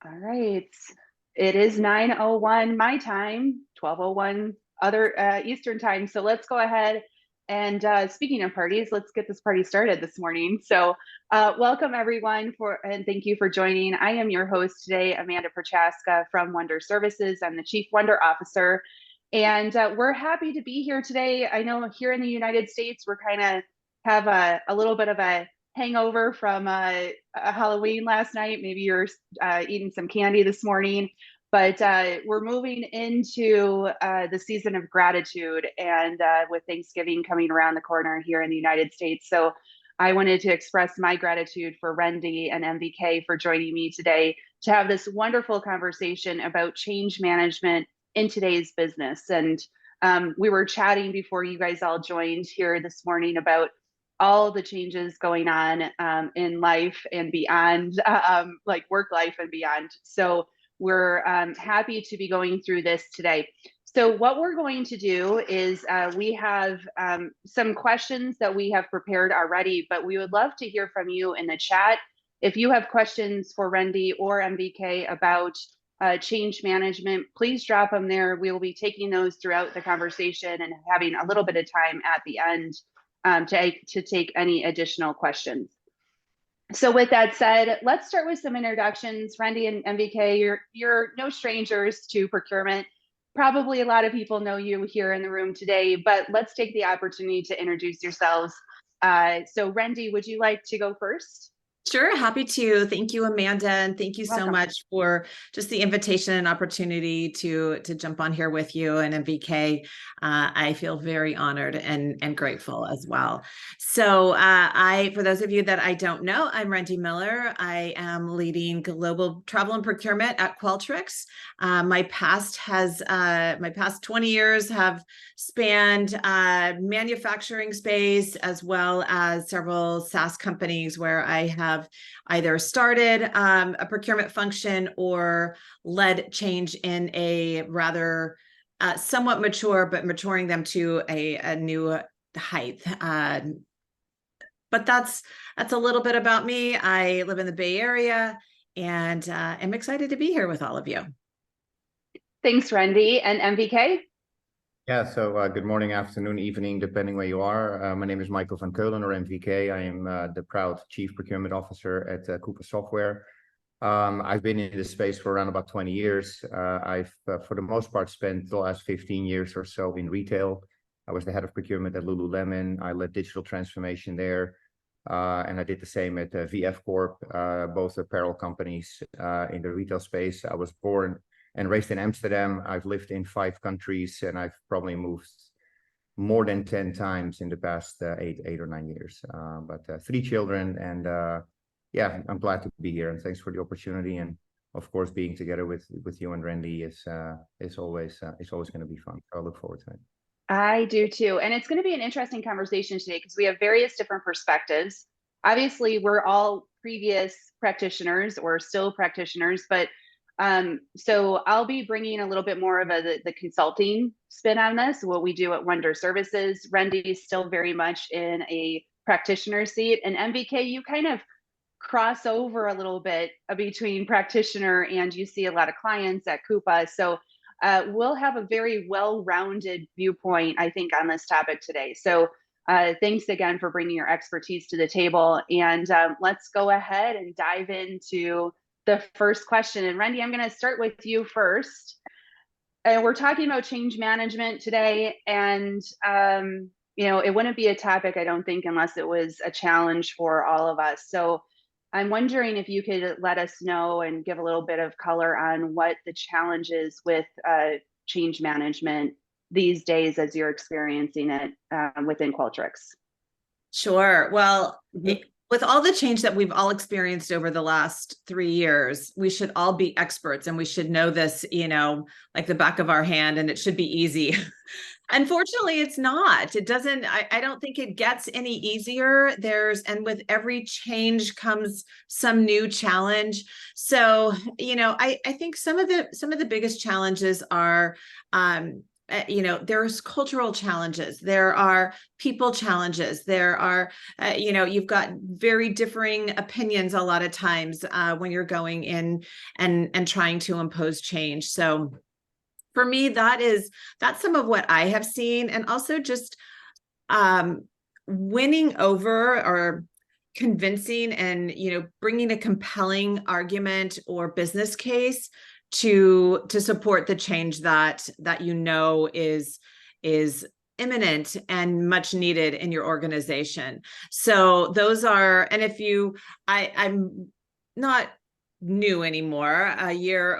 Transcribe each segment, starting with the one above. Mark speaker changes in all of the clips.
Speaker 1: All right. It is 9:01 my time, 12:01 other Eastern time. So let's go ahead and speaking of parties, let's get this party started this morning. So welcome everyone and thank you for joining. I am your host today, Amanda Prochaska from Wonder Services. I'm the Chief Wonder Officer. And we're happy to be here today. I know here in the United States, we're kind of have a little bit of a hangover from a Halloween last night. Maybe you're eating some candy this morning, but we're moving into the season of gratitude, and with Thanksgiving coming around the corner here in the United States. So I wanted to express my gratitude for Rendy and MVK for joining me today to have this wonderful conversation about change management in today's business. And we were chatting before you guys all joined here this morning about all the changes going on in life and beyond, like work life and beyond. So we're happy to be going through this today. So what we're going to do is we have some questions that we have prepared already, but we would love to hear from you in the chat. If you have questions for Rendy or MVK about change management, please drop them there. We will be taking those throughout the conversation and having a little bit of time at the end to take any additional questions. So with that said, let's start with some introductions. Rendy and MVK, you're no strangers to procurement. Probably a lot of people know you here in the room today, but let's take the opportunity to introduce yourselves. So Rendy, would you like to go first?
Speaker 2: Sure, happy to. Thank you, Amanda, and thank you so much for just the invitation and opportunity to jump on here with you and MVK. I feel very honored and grateful as well. So for those of you that I don't know, I'm Rendy Miller. I am leading global travel and procurement at Qualtrics. My past 20 years have spanned manufacturing space as well as several SaaS companies where I have either started a procurement function or led change in a rather somewhat mature, but maturing them to a new height. But that's a little bit about me. I live in the Bay Area and am excited to be here with all of you.
Speaker 1: Thanks, Rendy. And MVK?
Speaker 3: Yeah, so good morning, afternoon, evening, depending where you are. My name is Michael van Keulen, or MVK. I am the proud Chief Procurement Officer at Coupa Software. I've been in this space for around about 20 years. I've, for the most part, spent the last 15 years or so in retail. I was the head of procurement at Lululemon. I led digital transformation there. And I did the same at VF Corp, both apparel companies in the retail space. I was born and raised in Amsterdam. I've lived in 5 countries, and I've probably moved more than 10 times in the past 8 or 9 years. But 3 children, and yeah, I'm glad to be here. And thanks for the opportunity. And of course, being together with you and Rendy is always going to be fun. So I look forward to it.
Speaker 1: I do too, and it's going to be an interesting conversation today because we have various different perspectives. Obviously, we're all previous practitioners or still practitioners, but so I'll be bringing a little bit more of the consulting spin on this, what we do at Wonder Services. Rendy is still very much in a practitioner seat, and MVK, you kind of cross over a little bit between practitioner and you see a lot of clients at Coupa. So we'll have a very well-rounded viewpoint, I think, on this topic today. So thanks again for bringing your expertise to the table. And let's go ahead and dive into the first question. And Rendy, I'm going to start with you first. We're talking about change management today. And, you know, it wouldn't be a topic, I don't think, unless it was a challenge for all of us. So I'm wondering if you could let us know and give a little bit of color on what the challenge is with change management these days as you're experiencing it within Qualtrics.
Speaker 2: Sure. Well, with all the change that we've all experienced over the last 3 years, we should all be experts and we should know this, you know, like the back of our hand, and it should be easy. Unfortunately, it's not. It doesn't, I don't think it gets any easier. And with every change comes some new challenge. So, you know, I think some of the biggest challenges are there's cultural challenges, there are people challenges, there are, you've got very differing opinions a lot of times when you're going in and trying to impose change. So for me, that's some of what I have seen. And also just winning over or convincing and, bringing a compelling argument or business case to support the change that is imminent and much needed in your organization. So those are, and I'm not new anymore,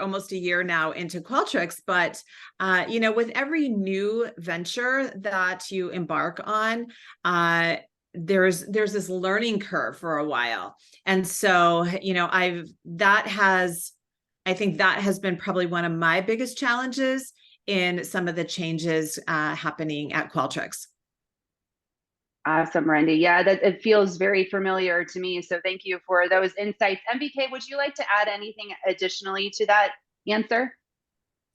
Speaker 2: almost a year now into Qualtrics, but with every new venture that you embark on, there's this learning curve for a while. And so, I think that has been probably one of my biggest challenges in some of the changes happening at Qualtrics.
Speaker 1: Awesome, Randy. Yeah, that it feels very familiar to me. So thank you for those insights. MBK, would you like to add anything additionally to that answer?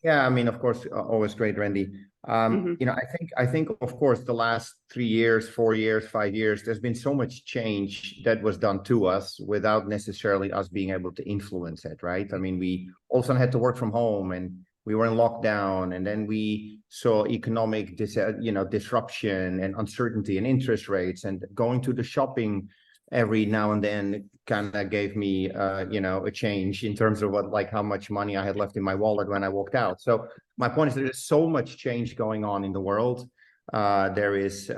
Speaker 3: Yeah, I mean, of course, always great, Randy. I think, of course, the last 3 years, 4 years, 5 years, there's been so much change that was done to us without necessarily us being able to influence it, right? I mean, we all of a sudden had to work from home, and we were in lockdown, and then we saw economic disruption and uncertainty and interest rates, and going to the shopping every now and then kind of gave me a change in terms of how much money I had left in my wallet when I walked out. So my point is there's so much change going on in the world. There is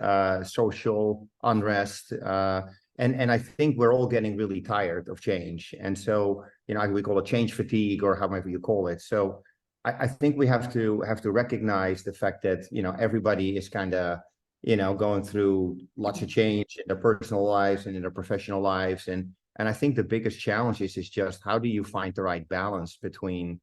Speaker 3: social unrest, and I think we're all getting really tired of change. And so we call it change fatigue, or however you call it. So I think we have to recognize the fact that everybody is kind of going through lots of change in their personal lives and in their professional lives. And I think the biggest challenge is just how do you find the right balance between,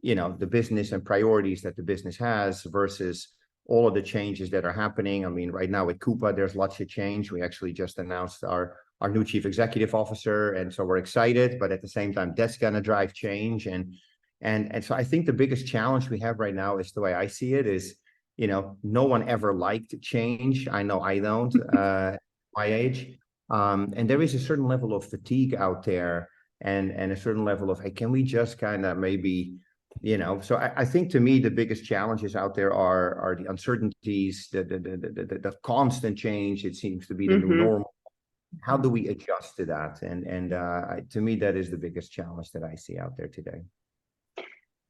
Speaker 3: the business and priorities that the business has versus all of the changes that are happening. I mean, right now at Coupa, there's lots of change. We actually just announced our new chief executive officer. And so we're excited, but at the same time, that's going to drive change. And so I think the biggest challenge we have right now is, the way I see it, is no one ever liked change. I know I don't, my age. And there is a certain level of fatigue out there, and a certain level of, hey, can we just kind of maybe, so I think, to me, the biggest challenges out there are the uncertainties, the constant change. It seems to be the new normal. How do we adjust to that? And to me, that is the biggest challenge that I see out there today.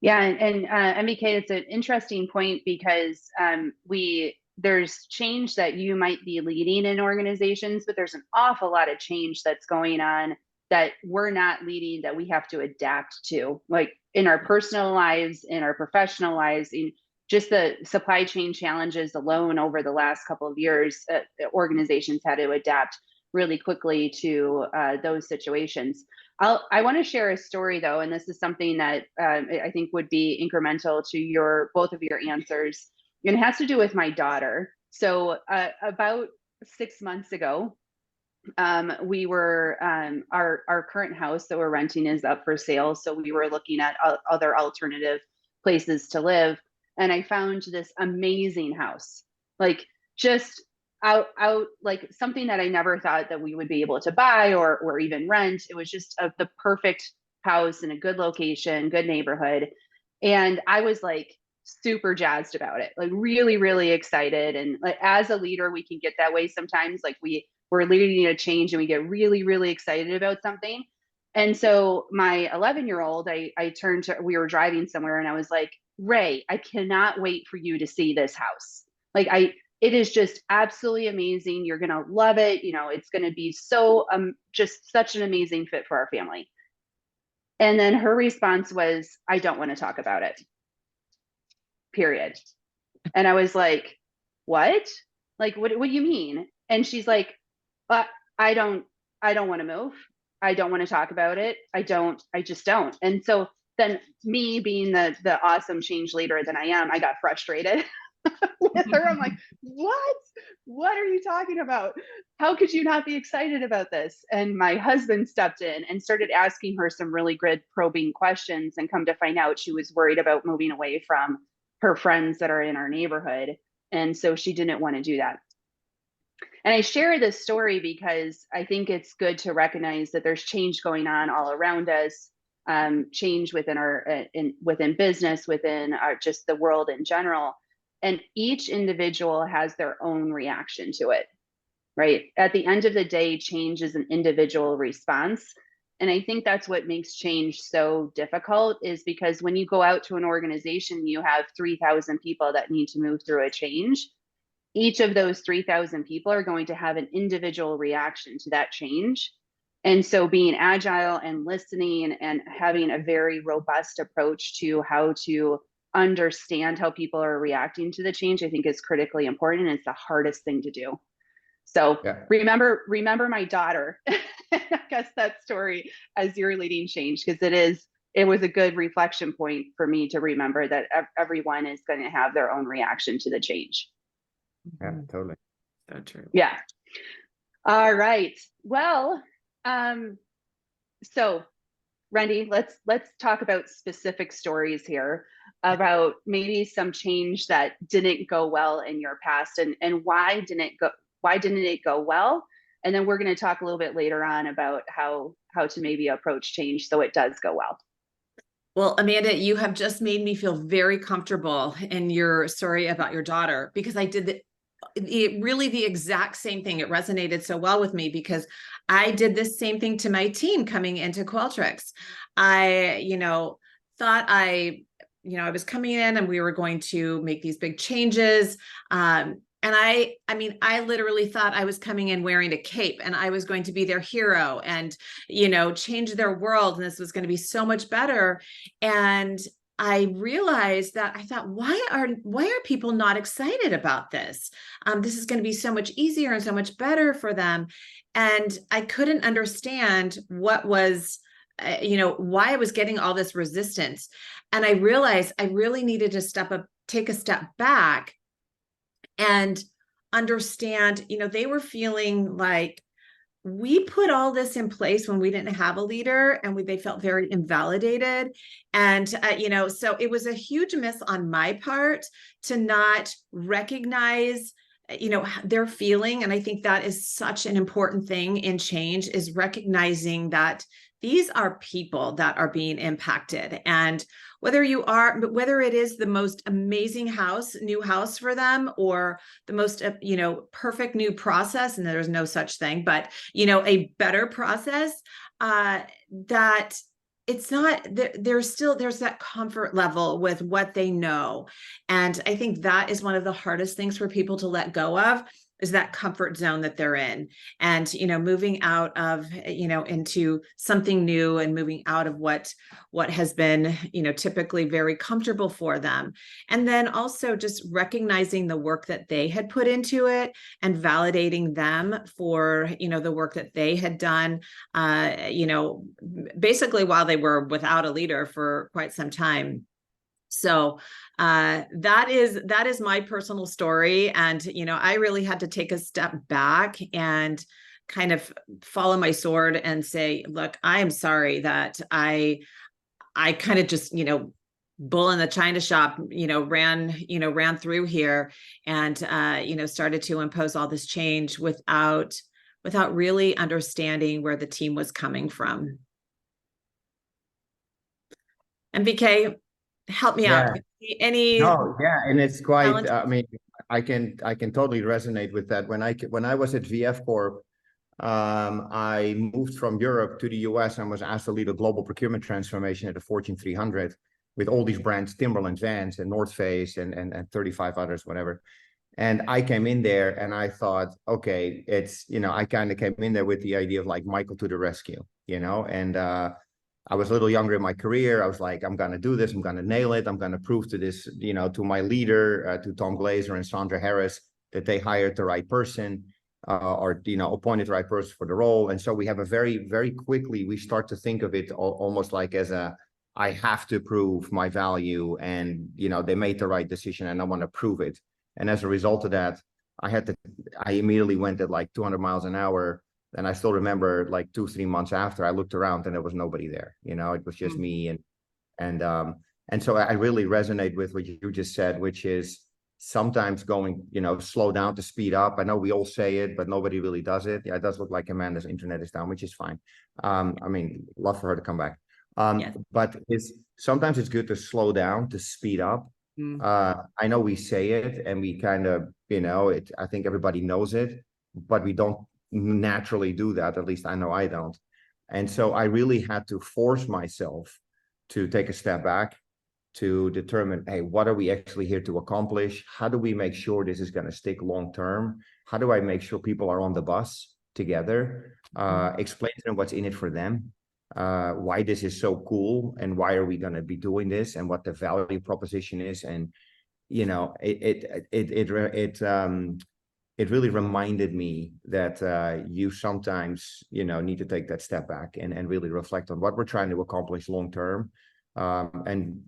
Speaker 1: Yeah, and MBK, it's an interesting point, because there's change that you might be leading in organizations, but there's an awful lot of change that's going on that we're not leading, that we have to adapt to, like in our personal lives, in our professional lives, in just the supply chain challenges alone over the last couple of years. Organizations had to adapt really quickly to those situations. I want to share a story, though, and this is something that I think would be incremental to both of your answers. And it has to do with my daughter. So about 6 months ago, we were our current house that we're renting is up for sale. So we were looking at other alternative places to live, and I found this amazing house, like just out like something that I never thought that we would be able to buy or even rent. It was just the perfect house in a good location, good neighborhood. And I was like super jazzed about it, like really, really excited. And like, as a leader, we can get that way sometimes. Like we're leading a change and we get really, really excited about something. And so my 11-year-old, we were driving somewhere, and I was like, Ray, I cannot wait for you to see this house. Like it is just absolutely amazing. You're going to love it. It's going to be so, just such an amazing fit for our family. And then her response was, I don't want to talk about it, period. And I was like, what? Like, what do you mean? And she's like, I don't want to move. I don't want to talk about it. I just don't. And so then, me being the awesome change leader that I am, I got frustrated with her. I'm like, what are you talking about? How could you not be excited about this? And my husband stepped in and started asking her some really good probing questions, and come to find out she was worried about moving away from her friends that are in our neighborhood. And so she didn't want to do that. And I share this story because I think it's good to recognize that there's change going on all around us, change within within business, within just the world in general. And each individual has their own reaction to it, right? At the end of the day, change is an individual response. And I think that's what makes change so difficult, is because when you go out to an organization, you have 3,000 people that need to move through a change. Each of those 3,000 people are going to have an individual reaction to that change. And so being agile and listening and having a very robust approach to how to understand how people are reacting to the change, I think is critically important. And it's the hardest thing to do. So
Speaker 3: Yeah.
Speaker 1: remember my daughter, I guess, that story as you're leading change, because it was a good reflection point for me to remember that everyone is going to have their own reaction to the change.
Speaker 3: Yeah, totally.
Speaker 2: So true.
Speaker 1: Yeah. All right. Well, so Randy, let's talk about specific stories here about maybe some change that didn't go well in your past, and why didn't it go well? And then we're going to talk a little bit later on about how to maybe approach change so it does go well.
Speaker 2: Well, Amanda, you have just made me feel very comfortable in your story about your daughter, because I did really the exact same thing. It resonated so well with me because I did this same thing to my team coming into Qualtrics. I, thought I was coming in and we were going to make these big changes. And I literally thought I was coming in wearing a cape and I was going to be their hero and, change their world. And this was going to be so much better. And I realized that I thought, why are people not excited about this? This is going to be so much easier and so much better for them. And I couldn't understand what was, why I was getting all this resistance. And I realized I really needed to take a step back and understand, they were feeling like we put all this in place when we didn't have a leader, and they felt very invalidated. And, so it was a huge miss on my part to not recognize, their feeling. And I think that is such an important thing in change, is recognizing that these are people that are being impacted. And whether it is the most amazing new house for them, or the most, perfect new process, and there's no such thing, but, a better process, that it's not, there's that comfort level with what they know. And I think that is one of the hardest things for people to let go of, is that comfort zone that they're in, and, moving out of, into something new, and moving out of what has been, typically very comfortable for them. And then also just recognizing the work that they had put into it and validating them for, the work that they had done, basically while they were without a leader for quite some time. So that is my personal story. And, I really had to take a step back and kind of follow my sword and say, look, I am sorry that I kind of just, bull in the China shop, ran through here and, started to impose all this change without really understanding where the team was coming from. And BK, help me out.
Speaker 3: And it's quite, I can totally resonate with that. When I was at VF Corp, I moved from Europe to the US and was asked to lead a global procurement transformation at the Fortune 300 with all these brands, Timberland, Vans, and North Face, and 35 others, whatever. And I came in there and I thought, okay, it's, I kind of came in there with the idea of like Michael to the rescue, and I was a little younger in my career. I was like, I'm going to do this. I'm going to nail it. I'm going to prove to this, to my leader, to Tom Glazer and Sandra Harris, that they hired the right person, or, appointed the right person for the role. And so we have a very, very quickly, we start to think of it almost like as I have to prove my value, and, they made the right decision and I want to prove it. And as a result of that, I immediately went at like 200 miles an hour. And I still remember, like 2-3 months after, I looked around and there was nobody there. It was just me. And And so I really resonate with what you just said, which is sometimes going, slow down to speed up. I know we all say it, but nobody really does it. Yeah, it does look like Amanda's internet is down, which is fine. Love for her to come back.
Speaker 2: Yes.
Speaker 3: But sometimes it's good to slow down, to speed up. I know we say it and we kind of, I think everybody knows it, but we don't naturally do that. At least I know I don't. And so I really had to force myself to take a step back, to determine, hey, what are we actually here to accomplish? How do we make sure this is going to stick long term? How do I make sure people are on the bus together? Explain to them what's in it for them, why this is so cool, and why are we going to be doing this, and what the value proposition is. And it really reminded me that you sometimes need to take that step back and really reflect on what we're trying to accomplish long term. And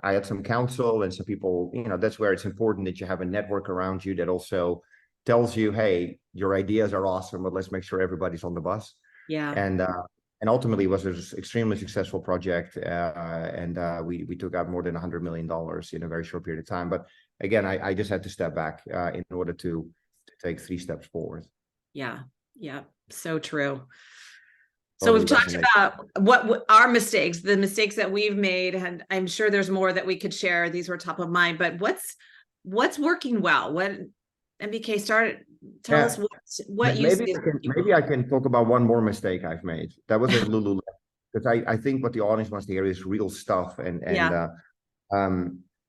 Speaker 3: I had some counsel and some people, that's where it's important that you have a network around you that also tells you, hey, your ideas are awesome, but let's make sure everybody's on the bus.
Speaker 2: Yeah.
Speaker 3: And ultimately it was an extremely successful project. And we took out more than $100 million in a very short period of time. But again, I just had to step back in order to take 3 steps forward.
Speaker 2: Yeah. Yeah. So true. So we've talked about what our mistakes, the mistakes that we've made, and I'm sure there's more that we could share. These were top of mind, but what's working well? What MBK tell us what you see.
Speaker 3: Maybe I can talk about one more mistake I've made. That was at Lululemon, because I think what the audience wants to hear is real stuff, and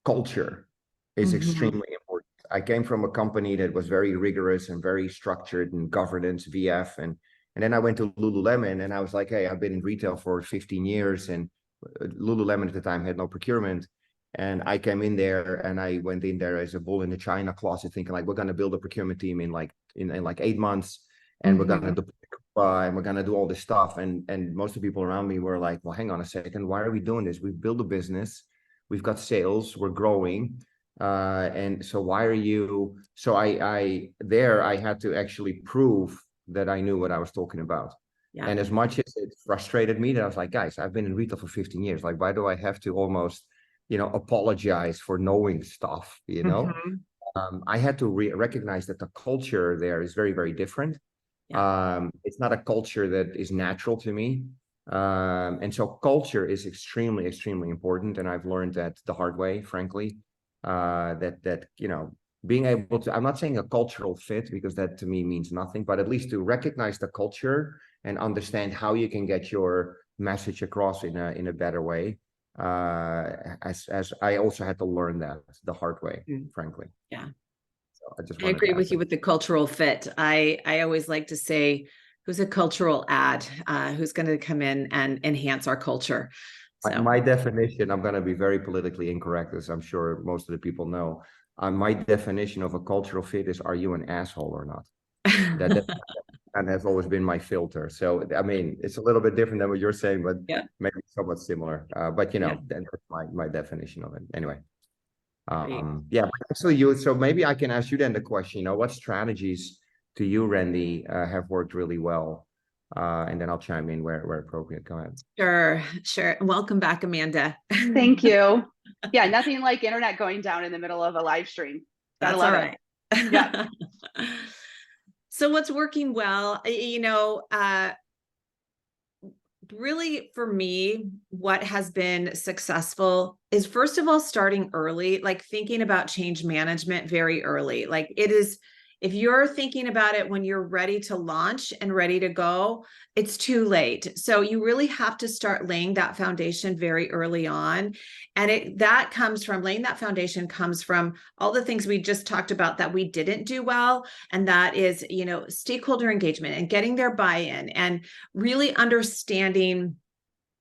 Speaker 3: culture is extremely important. I came from a company that was very rigorous and very structured in governance, VF, and then I went to Lululemon and I was like, hey, I've been in retail for 15 years, and Lululemon at the time had no procurement. And I came in there and I went in there as a bull in the China closet, thinking like, we're going to build a procurement team in like 8 months, and we're going to do and we're going to do all this stuff. And most of the people around me were like, well, hang on a second, why are we doing this? We've built a business, we've got sales, we're growing. And so why are you? So I had to actually prove that I knew what I was talking about. Yeah. And as much as it frustrated me, that I was like, guys, I've been in retail for 15 years. Like, why do I have to almost, apologize for knowing stuff, I had to recognize that the culture there is very, very different. Yeah. It's not a culture that is natural to me. And so culture is extremely, extremely important. And I've learned that the hard way, frankly, that being able to, I'm not saying a cultural fit, because that to me means nothing, but at least to recognize the culture and understand how you can get your message across in a better way. As I also had to learn that the hard way, frankly.
Speaker 2: Yeah.
Speaker 3: So
Speaker 2: I agree with you with the cultural fit. I always like to say, who's a cultural ad, who's going to come in and enhance our culture. So.
Speaker 3: My definition, I'm going to be very politically incorrect, as I'm sure most of the people know. My definition of a cultural fit is, are you an asshole or not? That has always been my filter. So, I mean, it's a little bit different than what you're saying, but maybe somewhat similar. But, that's my definition of it. Anyway. Actually, so maybe I can ask you then the question, what strategies to you, Randy, have worked really well? And then I'll chime in where appropriate. Go ahead.
Speaker 2: Sure. Welcome back, Amanda.
Speaker 1: Thank you. Yeah, nothing like internet going down in the middle of a live stream.
Speaker 2: That's all right.
Speaker 1: Yeah.
Speaker 2: So what's working well, really for me, what has been successful is, first of all, starting early, like thinking about change management very early. Like it is, if you're thinking about it when you're ready to launch and ready to go, it's too late. So you really have to start laying that foundation very early on. And that comes from laying that foundation comes from all the things we just talked about that we didn't do well. And that is, stakeholder engagement and getting their buy-in and really understanding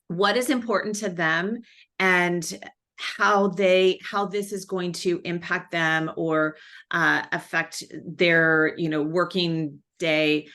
Speaker 2: what is important to them and how this is going to impact them or affect their, working day.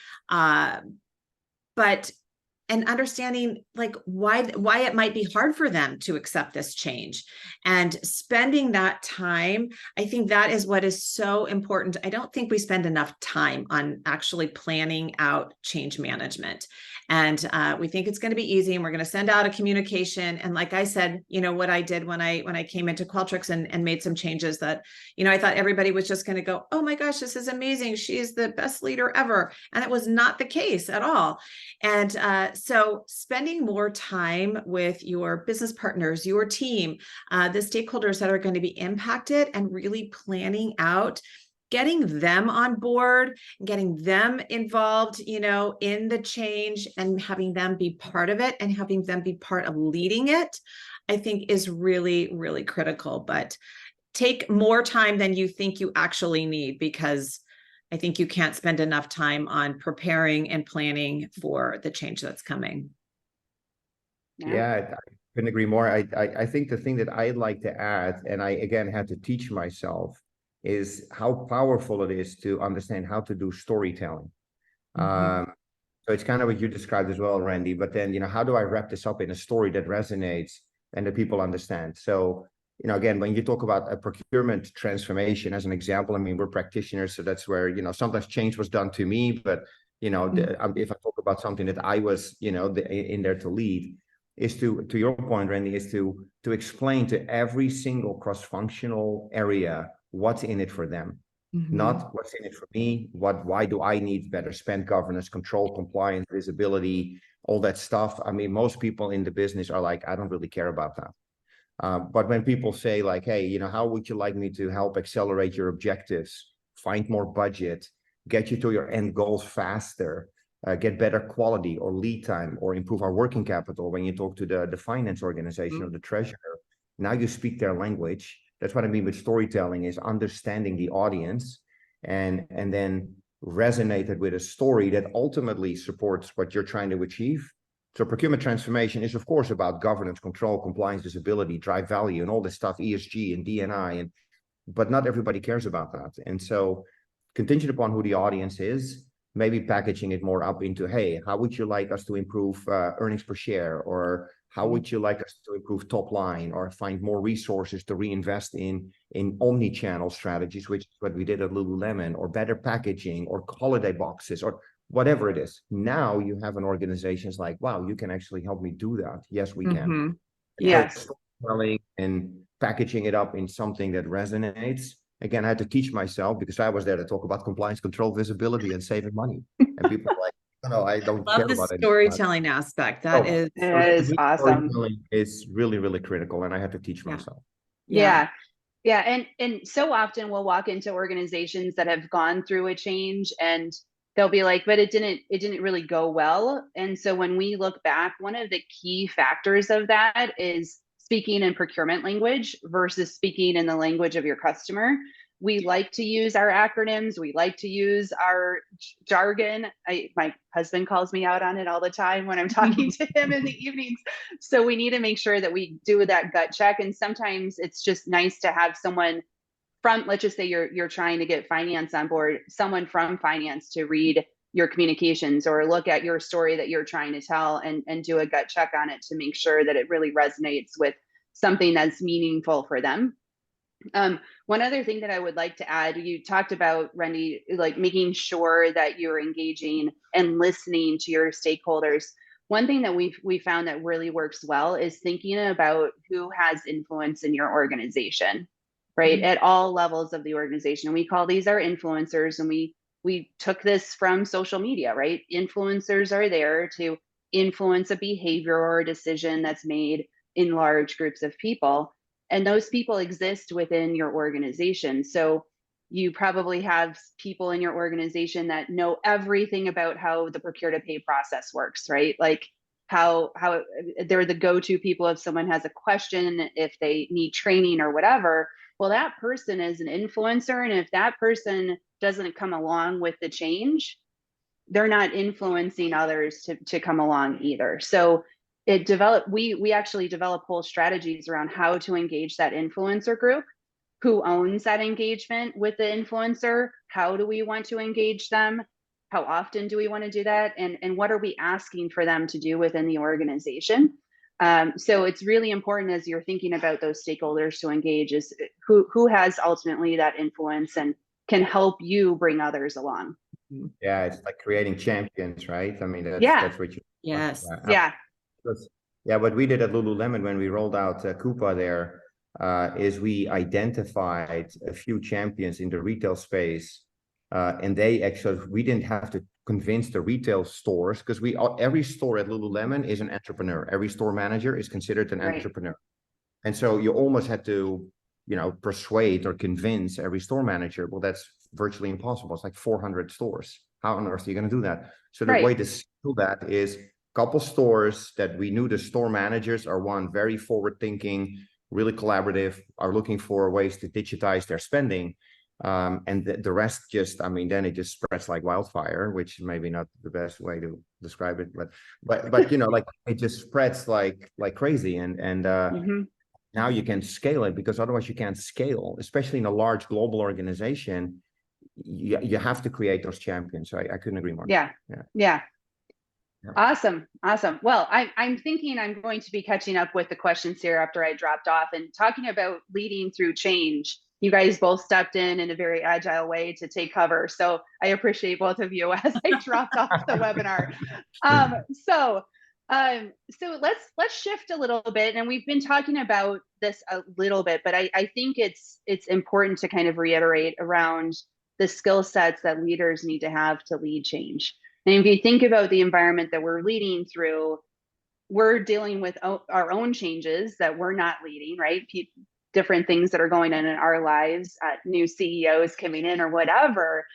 Speaker 2: And understanding like why it might be hard for them to accept this change, and spending that time. I think that is what is so important. I don't think we spend enough time on actually planning out change management. And we think it's going to be easy, and we're going to send out a communication. And like I said, what I did when I came into Qualtrics and made some changes that, I thought everybody was just going to go, oh my gosh, this is amazing. She's the best leader ever. And it was not the case at all. And so spending more time with your business partners, your team, the stakeholders that are going to be impacted, and really planning out, getting them on board, getting them involved, in the change, and having them be part of it, and having them be part of leading it, I think is really, really critical. But take more time than you think you actually need, because I think you can't spend enough time on preparing and planning for the change that's coming.
Speaker 3: Yeah, I couldn't agree more. I think the thing that I'd like to add, and I again had to teach myself, is how powerful it is to understand how to do storytelling. So it's kind of what you described as well, Randy, but then, how do I wrap this up in a story that resonates and that people understand? So, again, when you talk about a procurement transformation as an example, I mean, we're practitioners, so that's where, sometimes change was done to me, but, if I talk about something that I was, in there to lead, is to your point, Randy, is to explain to every single cross-functional area what's in it for them, not what's in it for me. Why do I need better spend governance, control, compliance, visibility, all that stuff? I mean, most people in the business are like, I don't really care about that. But when people say like, hey, how would you like me to help accelerate your objectives, find more budget, get you to your end goals faster, get better quality or lead time, or improve our working capital, when you talk to the finance organization or the treasurer, now you speak their language. That's what I mean with storytelling, is understanding the audience and then resonate it with a story that ultimately supports what you're trying to achieve. So procurement transformation is, of course, about governance, control, compliance, visibility, drive value, and all this stuff, ESG and D&I, but not everybody cares about that. And so contingent upon who the audience is, maybe packaging it more up into, hey, how would you like us to improve earnings per share? Or how would you like us to improve top line, or find more resources to reinvest in omni-channel strategies, which is what we did at Lululemon, or better packaging, or holiday boxes, or whatever it is. Now you have an organization that's like, wow, you can actually help me do that. Yes, we can.
Speaker 1: Yes.
Speaker 3: Storytelling and packaging it up in something that resonates. Again, I had to teach myself, because I was there to talk about compliance, control, visibility, and saving money. And people are like, no, I don't care about it.
Speaker 2: Storytelling aspect. That is
Speaker 1: awesome.
Speaker 3: Storytelling is really, really critical, and I had to teach myself.
Speaker 1: Yeah. And so often we'll walk into organizations that have gone through a change, and they'll be like, but it didn't really go well. And so when we look back, one of the key factors of that is speaking in procurement language versus speaking in the language of your customer. We like to use our acronyms. We like to use our jargon. My husband calls me out on it all the time when I'm talking to him in the evenings. So we need to make sure that we do that gut check. And sometimes it's just nice to have someone from, let's just say you're trying to get finance on board, someone from finance to read your communications or look at your story that you're trying to tell, and do a gut check on it to make sure that it really resonates with something that's meaningful for them. One other thing that I would like to add, you talked about, Randy, like making sure that you're engaging and listening to your stakeholders. One thing that we found that really works well is thinking about who has influence in your organization, right? At all levels of the organization. We call these our influencers, and we took this from social media, right? Influencers are there to influence a behavior or a decision that's made in large groups of people. And those people exist within your organization. So you probably have people in your organization that know everything about how the procure to pay process works, right? Like how they're the go-to people if someone has a question, if they need training or whatever. Well, that person is an influencer. And if that person doesn't come along with the change, they're not influencing others to come along either. So we actually develop whole strategies around how to engage that influencer group. Who owns that engagement with the influencer? How do we want to engage them? How often do we want to do that? And what are we asking for them to do within the organization? So it's really important, as you're thinking about those stakeholders to engage, is who has ultimately that influence and can help you bring others along.
Speaker 3: Yeah, it's like creating champions, right? I mean,
Speaker 1: Yeah.
Speaker 3: that's what you.
Speaker 2: Yes.
Speaker 1: Yeah.
Speaker 3: Yeah, what we did at Lululemon when we rolled out Coupa there is we identified a few champions in the retail space, and they actually, we didn't have to convince the retail stores, because every store at Lululemon is an entrepreneur. Every store manager is considered an
Speaker 1: Right.
Speaker 3: entrepreneur, and so you almost had to, persuade or convince every store manager. Well, that's virtually impossible. It's like 400 stores. How on earth are you going to do that? So the way to do that is couple stores that we knew the store managers are very forward thinking, really collaborative, are looking for ways to digitize their spending. And the rest just, then it just spreads like wildfire, which maybe not the best way to describe it, but like it just spreads like crazy. And now you can scale it, because otherwise you can't scale, especially in a large global organization. You have to create those champions. So I couldn't agree more.
Speaker 1: Yeah. Awesome. Well, I'm thinking I'm going to be catching up with the questions here after I dropped off, and talking about leading through change. You guys both stepped in a very agile way to take cover. So I appreciate both of you as I dropped off the webinar. So let's shift a little bit. And we've been talking about this a little bit, but I think it's important to kind of reiterate around the skill sets that leaders need to have to lead change. And if you think about the environment that we're leading through, we're dealing with our own changes that we're not leading, right? Different things that are going on in our lives, new CEOs coming in or whatever.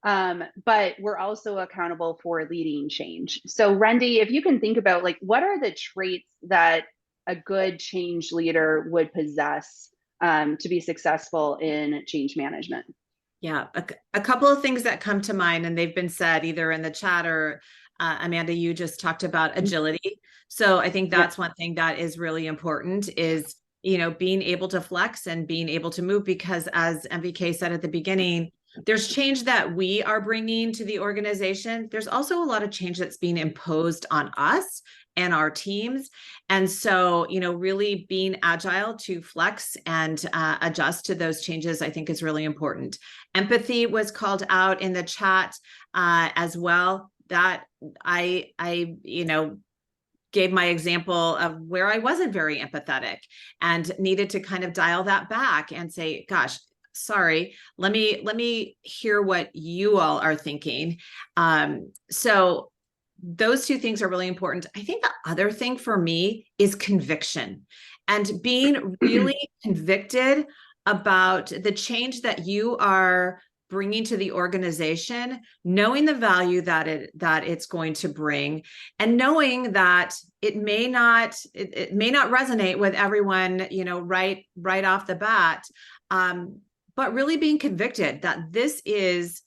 Speaker 1: But we're also accountable for leading change. So Randy, if you can think about what are the traits that a good change leader would possess to be successful in change management?
Speaker 2: Yeah, a couple of things that come to mind, and they've been said either in the chat or Amanda, you just talked about agility. So I think that's one thing that is really important is, being able to flex and being able to move, because as MVK said at the beginning, there's change that we are bringing to the organization. There's also a lot of change that's being imposed on us and our teams. And so, really being agile to flex and adjust to those changes, I think is really important. Empathy was called out in the chat as well. That I gave my example of where I wasn't very empathetic and needed to kind of dial that back and say, gosh, sorry, let me hear what you all are thinking. So those two things are really important. I think the other thing for me is conviction, and being really convicted about the change that you are bringing to the organization, knowing the value that it's going to bring, and knowing that it may not resonate with everyone, right off the bat, but really being convicted that this is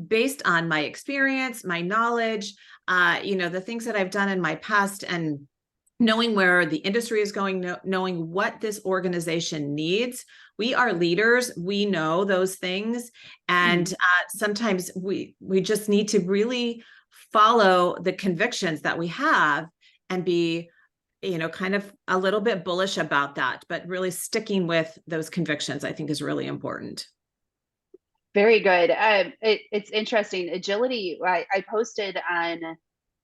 Speaker 2: based on my experience, my knowledge, the things that I've done in my past, and knowing where the industry is going, knowing what this organization needs. We are leaders. We know those things. And sometimes we just need to really follow the convictions that we have and be, kind of a little bit bullish about that, but really sticking with those convictions, I think, is really important.
Speaker 1: Very good. It's interesting. Agility, I posted on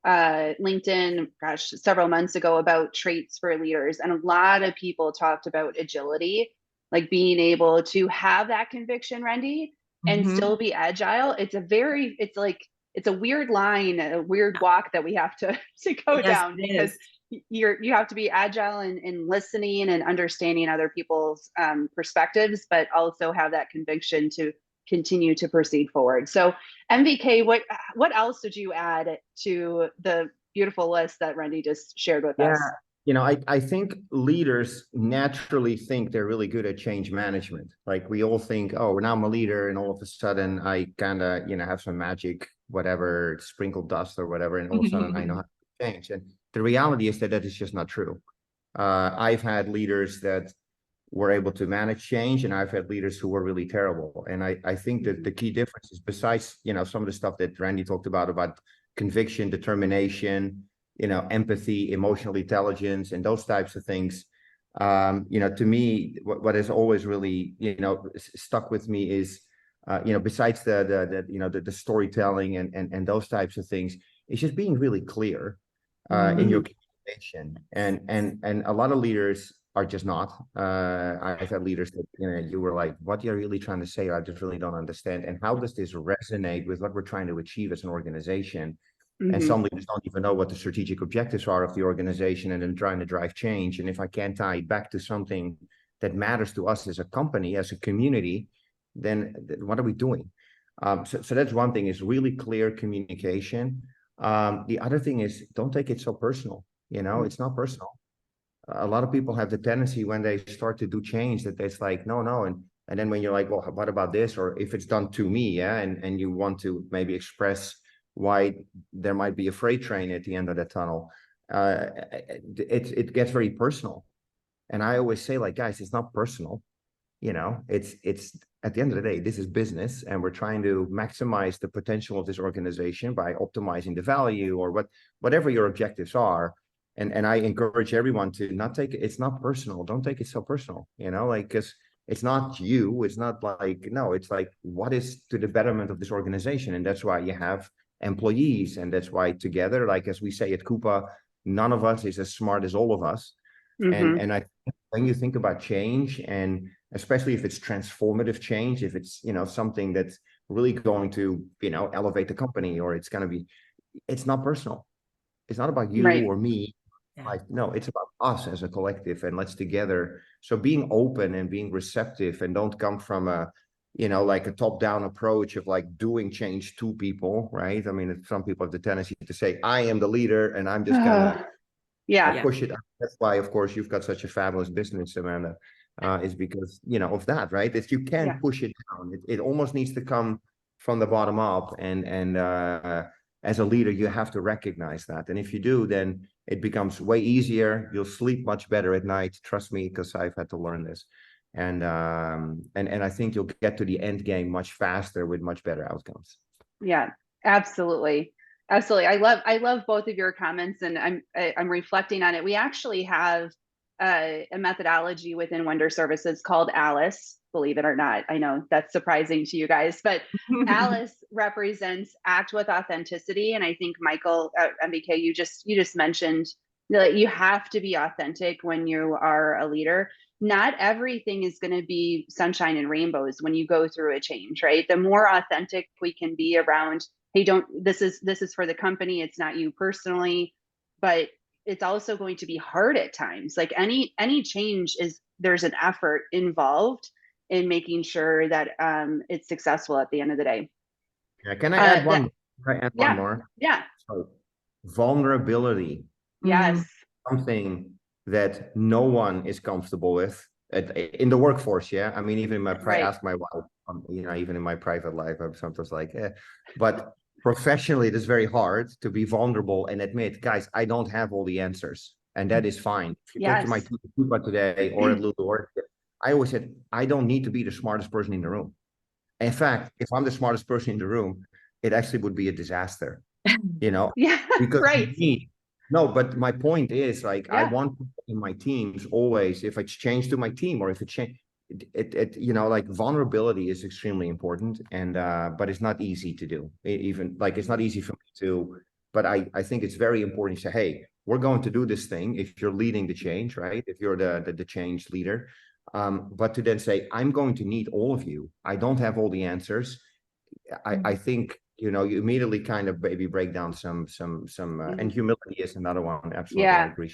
Speaker 1: LinkedIn, several months ago about traits for leaders. And a lot of people talked about agility, like being able to have that conviction, Randy, and still be agile. It's a weird line, a weird walk that we have to go down, because you have to be agile in listening and understanding other people's perspectives, but also have that conviction to continue to proceed forward. So MVK, what else did you add to the beautiful list that Randy just shared with us?
Speaker 3: I think leaders naturally think they're really good at change management. Like we all think, oh, now I'm a leader, and all of a sudden I kind of, have some magic, whatever, sprinkle dust or whatever, and all of a sudden I know how to change. And the reality is that is just not true. I've had leaders that were able to manage change, and I've had leaders who were really terrible. And I think that the key difference is, besides, some of the stuff that Randy talked about conviction, determination, empathy, emotional intelligence, and those types of things. To me, what has always really, stuck with me is besides the storytelling and those types of things, it's just being really clear in your communication. And a lot of leaders are just not. I've had leaders that you were like, what you're really trying to say, I just really don't understand. And how does this resonate with what we're trying to achieve as an organization? And some leaders don't even know what the strategic objectives are of the organization, and then trying to drive change. And if I can't tie it back to something that matters to us as a company, as a community, then what are we doing? So that's one thing, is really clear communication. The other thing is, don't take it so personal. It's not personal. A lot of people have the tendency when they start to do change that it's like, no. And then when you're like, well, what about this? Or if it's done to me, and you want to maybe express why there might be a freight train at the end of the tunnel, it gets very personal. And I always say, like, guys, it's not personal. It's at the end of the day, this is business, and we're trying to maximize the potential of this organization by optimizing the value, or whatever your objectives are. And I encourage everyone to not take it. It's not personal. Don't take it so personal, because it's not you. It's not like, no, it's like, what is to the betterment of this organization? And that's why you have employees. And that's why together, like, as we say at Coupa, none of us is as smart as all of us. And I, when you think about change, and especially if it's transformative change, if it's, something that's really going to, elevate the company, or it's not personal. It's not about you or me.
Speaker 2: Yeah.
Speaker 3: Like, no, it's about us as a collective, and let's together. So being open and being receptive, and don't come from a, like a top-down approach of like doing change to people, right? I mean, some people have the tendency to say, I am the leader and I'm just gonna push it. That's why, of course, you've got such a fabulous business, Amanda, is because, of that, right? That you can't push it down. It almost needs to come from the bottom up. And as a leader, you have to recognize that. And if you do, then it becomes way easier. You'll sleep much better at night. Trust me, because I've had to learn this. And I think you'll get to the end game much faster with much better outcomes.
Speaker 1: Yeah, absolutely. Absolutely. I love both of your comments, and I'm reflecting on it. We actually have a methodology within Wonder Services called Alice, believe it or not. I know that's surprising to you guys, but Alice represents act with authenticity. And I think Michael at MBK, you just mentioned that you have to be authentic when you are a leader. Not everything is going to be sunshine and rainbows when you go through a change, right? The more authentic we can be around, hey, this is for the company, it's not you personally, but it's also going to be hard at times. Like any change there's an effort involved in making sure that it's successful at the end of the day.
Speaker 3: Yeah, can I add one? One more?
Speaker 1: Yeah.
Speaker 3: So vulnerability.
Speaker 1: Yes.
Speaker 3: Something that no one is comfortable with in the workforce. Yeah, I mean, even in my ask my wife, even in my private life, I'm sometimes like, but professionally, it is very hard to be vulnerable and admit, guys, I don't have all the answers, and that is fine. If you talk to my team today or at Lulu, I always said, I don't need to be the smartest person in the room. In fact, if I'm the smartest person in the room, it actually would be a disaster, because no, but my point is, like, I want in my teams always, if it's changed to my team, or if it changed, like, vulnerability is extremely important, and but it's not easy to do. Even like, it's not easy for me to, but I think it's very important to say, hey, we're going to do this thing. If you're leading the change, right? If you're the change leader, but to then say, I'm going to need all of you. I don't have all the answers. I think, you immediately kind of maybe break down some and humility is another one. Absolutely. I agree.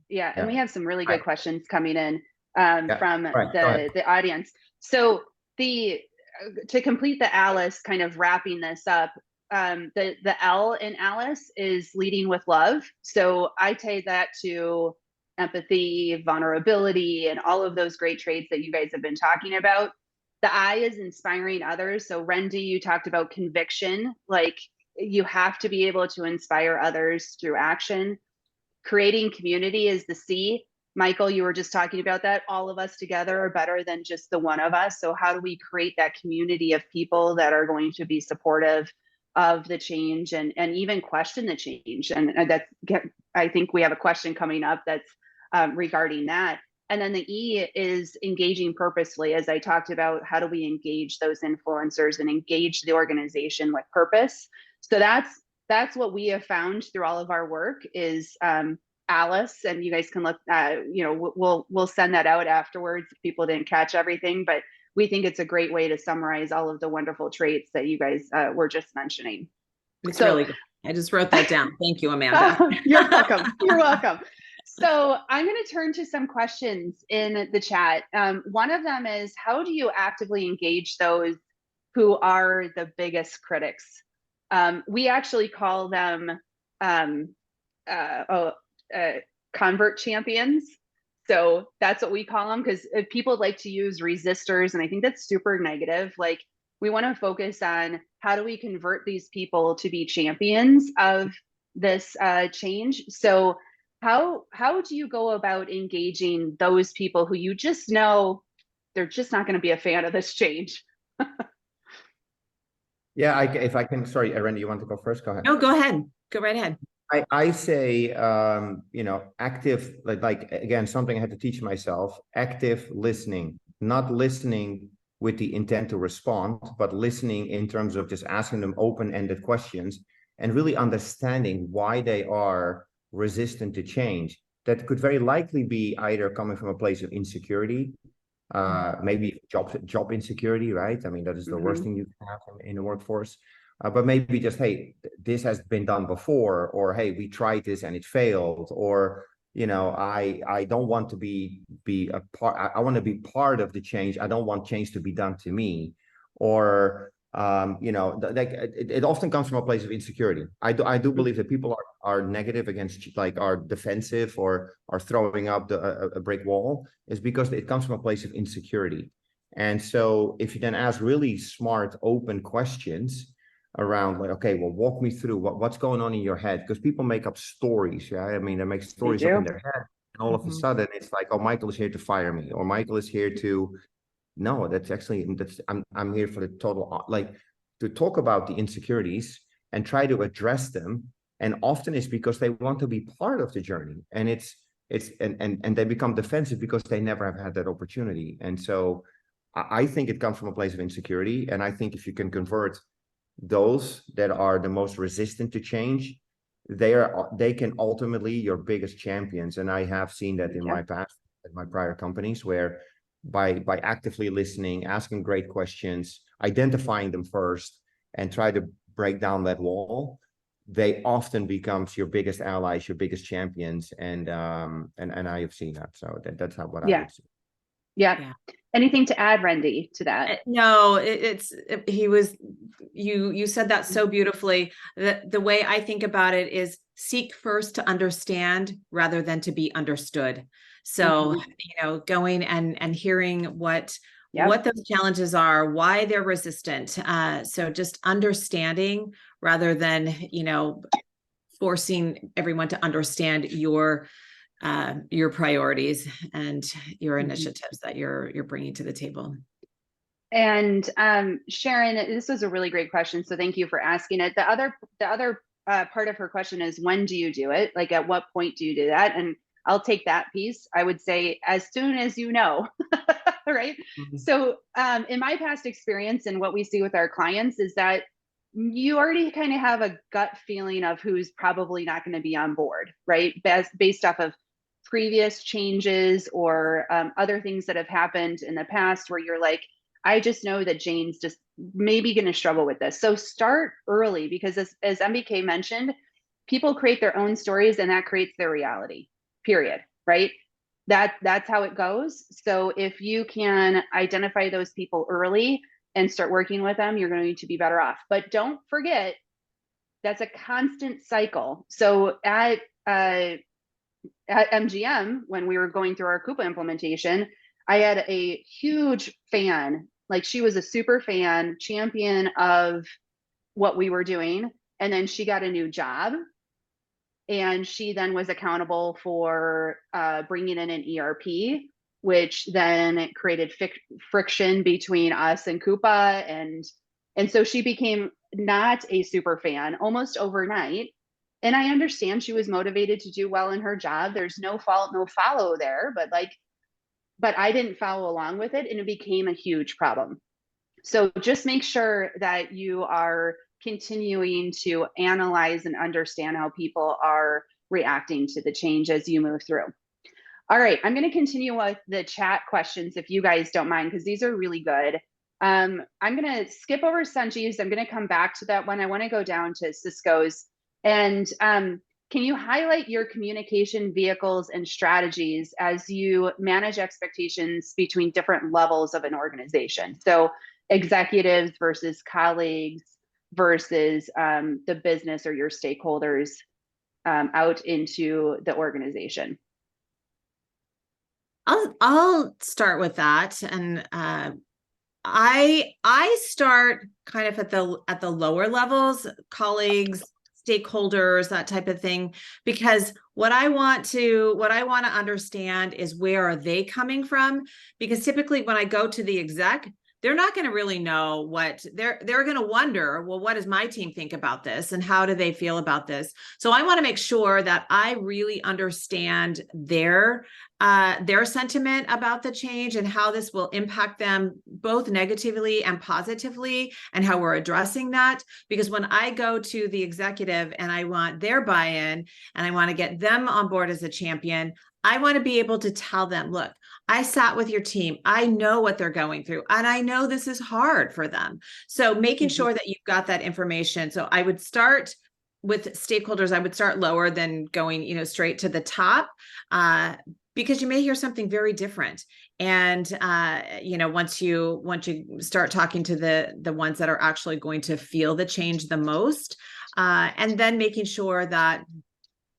Speaker 1: Yeah. And we have some really good questions coming in from the audience. So to complete the Alice, kind of wrapping this up, the L in Alice is leading with love. So I tie that to empathy, vulnerability, and all of those great traits that you guys have been talking about. The I is inspiring others. So Rendy, you talked about conviction. Like, you have to be able to inspire others through action. Creating community is the C. Michael, you were just talking about that. All of us together are better than just the one of us. So how do we create that community of people that are going to be supportive of the change and even question the change? And I think we have a question coming up that's regarding that. And then the E is engaging purposefully. As I talked about, how do we engage those influencers and engage the organization with purpose? So that's what we have found through all of our work is Alice, and you guys can look, we'll send that out afterwards if people didn't catch everything, but we think it's a great way to summarize all of the wonderful traits that you guys were just mentioning.
Speaker 2: It's really good. I just wrote that down. Thank you, Amanda.
Speaker 1: You're welcome. You're welcome. So I'm going to turn to some questions in the chat. One of them is, how do you actively engage those who are the biggest critics? We actually call them convert champions. So that's what we call them, because people like to use resistors, and I think that's super negative. Like, we want to focus on how do we convert these people to be champions of this change. So how do you go about engaging those people who you just know they're just not going to be a fan of this change?
Speaker 3: Yeah, if I can, sorry, Randy, you want to go first? Go ahead.
Speaker 2: No, go ahead. Go right ahead.
Speaker 3: I say, active, like, again, something I had to teach myself, active listening, not listening with the intent to respond, but listening in terms of just asking them open-ended questions and really understanding why they are resistant to change. That could very likely be either coming from a place of insecurity, maybe job insecurity, right? I mean, that is the worst thing you can have in the workforce. But maybe just, hey, this has been done before, or hey, we tried this and it failed, or I don't want to be a part. I want to be part of the change. I don't want change to be done to me, or it often comes from a place of insecurity. I do believe that people are negative against, like, are defensive or are throwing up a brick wall, is because it comes from a place of insecurity. And so if you then ask really smart, open questions around, like, okay, well, walk me through what's going on in your head, because people make up stories. Yeah, I mean, they make stories up in their head, and all of a sudden it's like, oh, Michael is here to fire me, or Michael is here to, no, I'm here for the total, like, to talk about the insecurities and try to address them. And often it's because they want to be part of the journey, and and they become defensive because they never have had that opportunity. And so I think it comes from a place of insecurity, and I think if you can convert those that are the most resistant to change, they can ultimately your biggest champions. And I have seen that in my past, at my prior companies, where by actively listening, asking great questions, identifying them first, and try to break down that wall, they often becomes your biggest allies, your biggest champions. And I have seen that. So that's what I would see.
Speaker 1: Yeah. Anything to add, Randy, to that?
Speaker 2: No, you said that so beautifully. The way I think about it is seek first to understand rather than to be understood. So, going and hearing what those challenges are, why they're resistant. So just understanding rather than, forcing everyone to understand your priorities and your initiatives that you're bringing to the table.
Speaker 1: And Sharon, this was a really great question, so thank you for asking it. The other part of her question is, when do you do it? Like, at what point do you do that? And I'll take that piece. I would say as soon as you know, right? So in my past experience and what we see with our clients is that you already kind of have a gut feeling of who's probably not going to be on board, right? Based off of previous changes or other things that have happened in the past, where you're like, I just know that Jane's just maybe going to struggle with this. So start early, because as MBK mentioned, people create their own stories, and that creates their reality, period, right? That's how it goes. So if you can identify those people early and start working with them, you're going to be better off. But don't forget, that's a constant cycle. So at MGM, when we were going through our Coupa implementation, I had a huge fan, like, she was a super fan, champion of what we were doing. And then she got a new job, and she then was accountable for bringing in an ERP, which then created friction between us and Coupa. And so she became not a super fan almost overnight. And I understand she was motivated to do well in her job. There's no fault, no follow there, but like, but I didn't follow along with it and it became a huge problem. So just make sure that you are continuing to analyze and understand how people are reacting to the change as you move through. All right, I'm going to continue with the chat questions if you guys don't mind, because these are really good. I'm going to skip over Sanjeev's. I'm going to come back to that one. I want to go down to Cisco's. And can you highlight your communication vehicles and strategies as you manage expectations between different levels of an organization? So executives versus colleagues versus the business or your stakeholders out into the organization.
Speaker 2: I'll start with that, and I start kind of at the lower levels, colleagues, stakeholders, that type of thing, because what I want to understand is where are they coming from? Because typically when I go to the exec, they're not going to really know what they're going to wonder, well, what does my team think about this and how do they feel about this? So I want to make sure that I really understand their sentiment about the change and how this will impact them both negatively and positively, and how we're addressing that. Because when I go to the executive and I want their buy-in and I want to get them on board as a champion, I want to be able to tell them, look, I sat with your team. I know what they're going through, and I know this is hard for them. So making sure that you've got that information. So I would start with stakeholders. I would start lower than going, straight to the top, because you may hear something very different. And, once you start talking to the ones that are actually going to feel the change the most, and then making sure that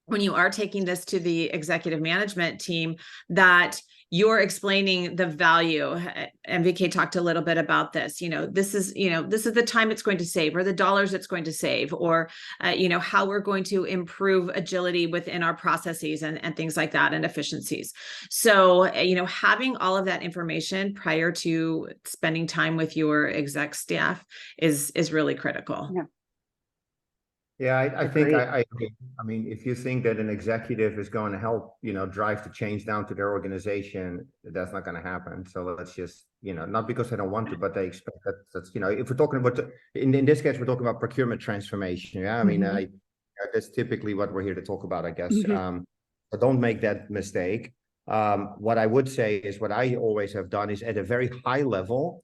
Speaker 2: when you are taking this to the executive management team, that you're explaining the value. MVK talked a little bit about this. This is the time it's going to save, or the dollars it's going to save, or how we're going to improve agility within our processes and things like that, and efficiencies. So having all of that information prior to spending time with your exec staff is really critical.
Speaker 1: Yeah.
Speaker 3: Yeah, I think I mean, if you think that an executive is going to help, drive the change down to their organization, that's not going to happen. So let's just, not because they don't want to, but they expect that's, if we're talking about, in this case, we're talking about procurement transformation. Yeah, I mean, that's typically what we're here to talk about, I guess. So don't make that mistake. What I would say is what I always have done is at a very high level,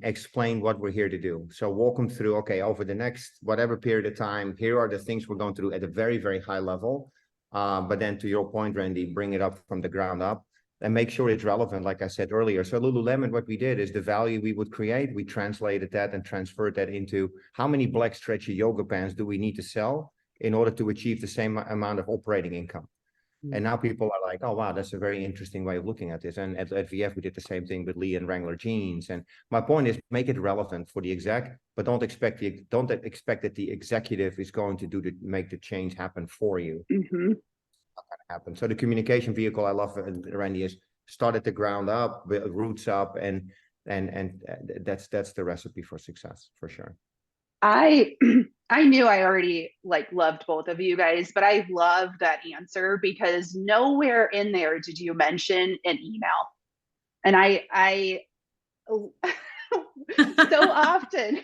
Speaker 3: explain what we're here to do. So walk them through, okay, over the next whatever period of time, here are the things we're going to do at a very, very high level. But then to your point, Randy, bring it up from the ground up and make sure it's relevant, like I said earlier. So Lululemon, what we did is the value we would create, we translated that and transferred that into how many black stretchy yoga pants do we need to sell in order to achieve the same amount of operating income. And now people are like, oh, wow, that's a very interesting way of looking at this. And at VF, we did the same thing with Lee and Wrangler jeans. And my point is, make it relevant for the exec, but don't expect that the executive is going to make the change happen for you. It's not going to happen. So the communication vehicle, I love, Randy, is start at the ground up, roots up, and that's the recipe for success for sure.
Speaker 1: I knew I already loved both of you guys, but I love that answer because nowhere in there did you mention an email. And I so often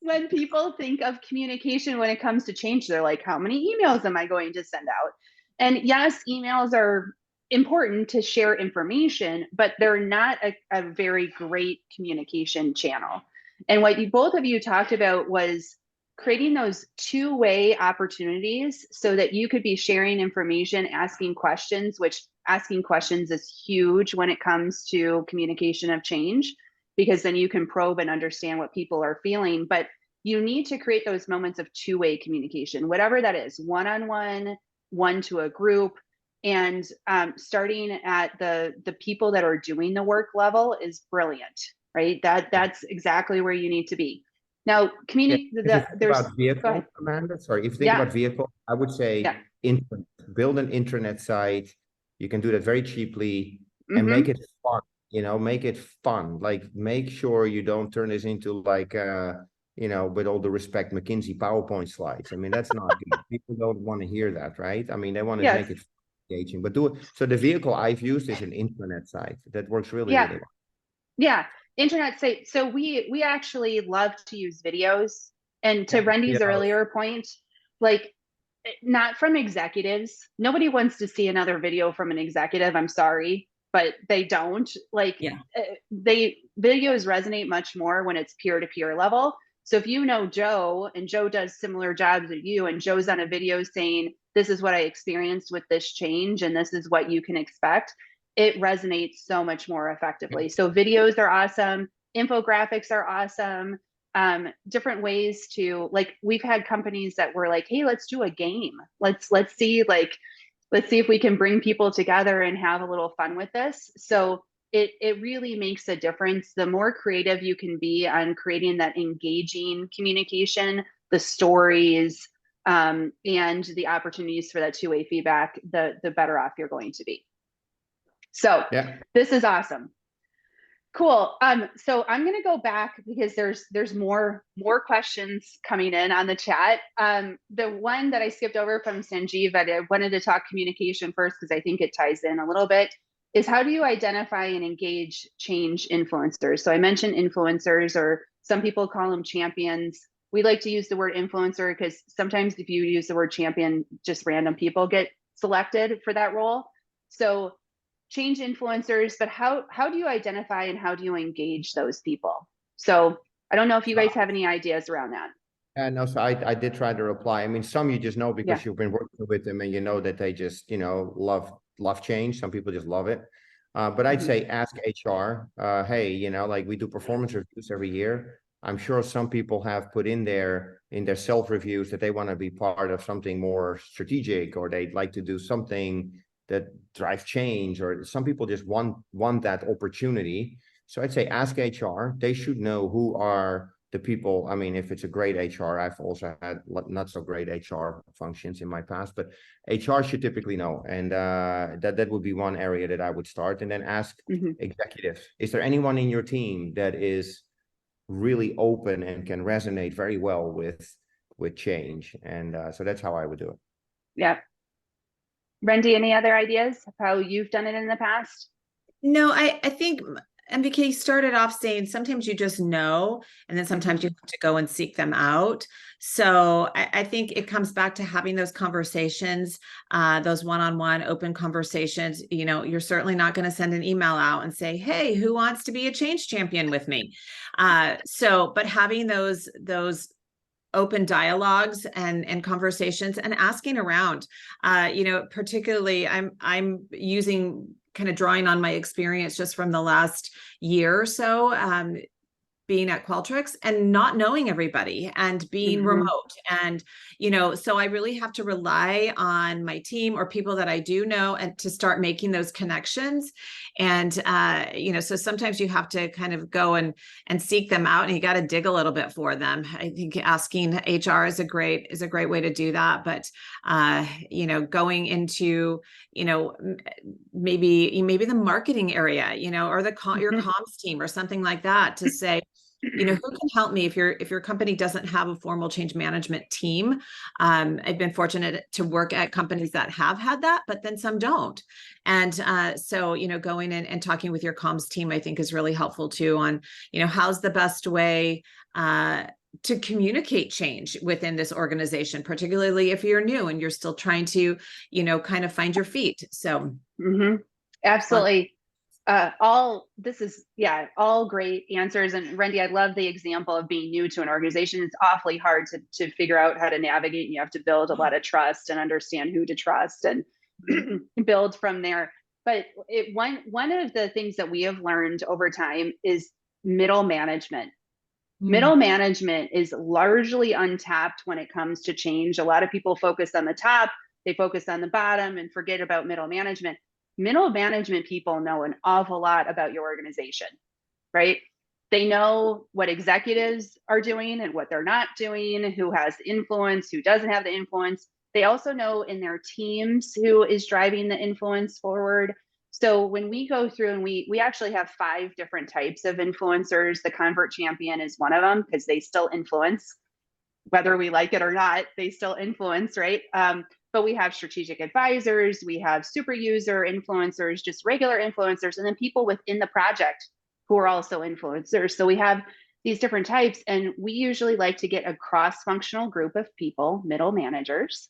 Speaker 1: when people think of communication when it comes to change, they're like, how many emails am I going to send out? And yes, emails are important to share information, but they're not a very great communication channel. And what both of you talked about was creating those two-way opportunities so that you could be sharing information, asking questions, which asking questions is huge when it comes to communication of change, because then you can probe and understand what people are feeling. But you need to create those moments of two-way communication, whatever that is, one-on-one, one to a group. And starting at the people that are doing the work level is brilliant. Right, that's exactly where you need to be. Now,
Speaker 3: about vehicle, Amanda. Sorry, if you think about vehicle, I would say build an intranet site. You can do that very cheaply and make it fun. Make it fun. Like, make sure you don't turn this into with all the respect, McKinsey PowerPoint slides. I mean, that's not good. People don't want to hear that, right? I mean, they want to make it. engaging. But so the vehicle I've used is an intranet site that works really,
Speaker 1: Yeah.
Speaker 3: really well.
Speaker 1: Yeah, internet site. So we actually love to use videos. And to Rendy's earlier point, like, not from executives. Nobody wants to see another video from an executive. I'm sorry, but they don't. Like, videos resonate much more when it's peer-to-peer level. So if you know Joe and Joe does similar jobs as you, and Joe's on a video saying, this is what I experienced with this change and this is what you can expect, it resonates so much more effectively. So videos are awesome. Infographics are awesome. Different ways to, like, we've had companies that were like, hey, let's do a game. Let's see if we can bring people together and have a little fun with this. So it really makes a difference. The more creative you can be on creating that engaging communication, the stories, and the opportunities for that two-way feedback, the better off you're going to be. So this is awesome. Cool. So I'm going to go back because there's more questions coming in on the chat. The one that I skipped over from Sanjeev, I wanted to talk communication first because I think it ties in a little bit, is how do you identify and engage change influencers? So I mentioned influencers, or some people call them champions. We like to use the word influencer because sometimes if you use the word champion, just random people get selected for that role. So change influencers, but how do you identify and how do you engage those people? So I don't know if you guys have any ideas around that.
Speaker 3: And no, so I did try to reply. I mean, some you just know because you've been working with them and you know that they just, love change. Some people just love it. But I'd say ask HR, hey, like we do performance reviews every year. I'm sure some people have put in their self-reviews that they want to be part of something more strategic, or they'd like to do something that drives change, or some people just want that opportunity. So I'd say ask HR. They should know who are the people. I mean, if it's a great HR, I've also had not so great HR functions in my past, but HR should typically know. And that would be one area that I would start. And then ask executives, is there anyone in your team that is really open and can resonate very well with change? And so that's how I would do it.
Speaker 1: Yeah. Rendy, any other ideas of how you've done it in the past?
Speaker 2: No, I think MVK started off saying sometimes you just know, and then sometimes you have to go and seek them out. So I think it comes back to having those conversations, those one-on-one open conversations. You're certainly not going to send an email out and say, hey, who wants to be a change champion with me? But having those open dialogues and conversations and asking around, particularly I'm using, kind of drawing on my experience just from the last year or so, being at Qualtrics and not knowing everybody and being remote. And, so I really have to rely on my team or people that I do know and to start making those connections. And, so sometimes you have to kind of go and seek them out, and you got to dig a little bit for them. I think asking HR is a great way to do that. But, going into, maybe the marketing area, or your comms team or something like that, to say, who can help me if your company doesn't have a formal change management team. I've been fortunate to work at companies that have had that, but then some don't. And so, going in and talking with your comms team, I think is really helpful too on, how's the best way to communicate change within this organization, particularly if you're new and you're still trying to, kind of find your feet. So
Speaker 1: absolutely. All great answers. And Rendy, I love the example of being new to an organization. It's awfully hard to figure out how to navigate, and you have to build a lot of trust and understand who to trust and build from there. But one of the things that we have learned over time is middle management. Middle management is largely untapped when it comes to change. A lot of people focus on the top, they focus on the bottom and forget about middle management. Middle management people know an awful lot about your organization, right? They know what executives are doing and what they're not doing, who has influence, who doesn't have the influence. They also know in their teams who is driving the influence forward. So when we go through, and we actually have 5 different types of influencers. The convert champion is one of them because they still influence, whether we like it or not, they still influence, right? but we have strategic advisors, we have super user influencers, just regular influencers, and then people within the project who are also influencers. So we have these different types, and we usually like to get a cross-functional group of people, middle managers,